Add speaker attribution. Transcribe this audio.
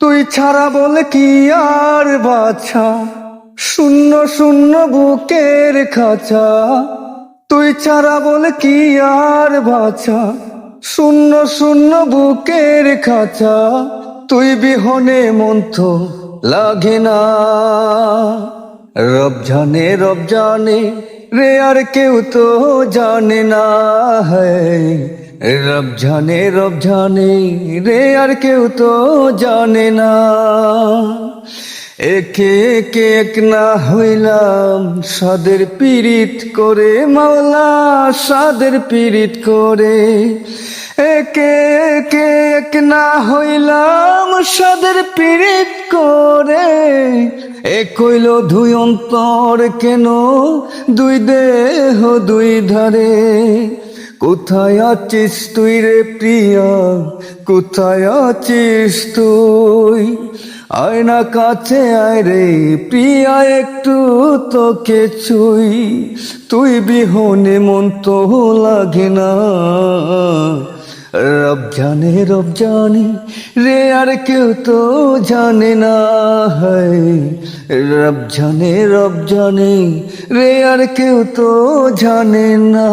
Speaker 1: তুই ছাড়া বলে কি আর বাছা, শূন্য শূন্য বুকের খাঁচা। তুই ছাড়া বলে কি আর বাছা, শূন্য শূন্য বুকের খাঁচা। তুই বিহনে মন তো লাগে না। রব জানে রে, আর কেউ তো জানে না। রব জানে রে, আর কেউ তো জানে না। একে একে এক না হইলাম সাদের পীড়িত করে, মাওলা সাদের পীড়িত করে। একে একে এক না হইলাম সাদের পীড়িত করে। এক হইল দুই অন্তর কেন, দুই দেহ দুই ধারে। কোথায় আছিস তুই রে প্রিয়া, কোথায় আছিস তুই? আয় না কাছে আয় রে প্রিয়া, একটু তোকে ছুই। তুই বিহনে মন তো লাগে না। রব জানে রে, আর কেউ তো জানে না। রব জানে রে, আর কেউ তো জানে না।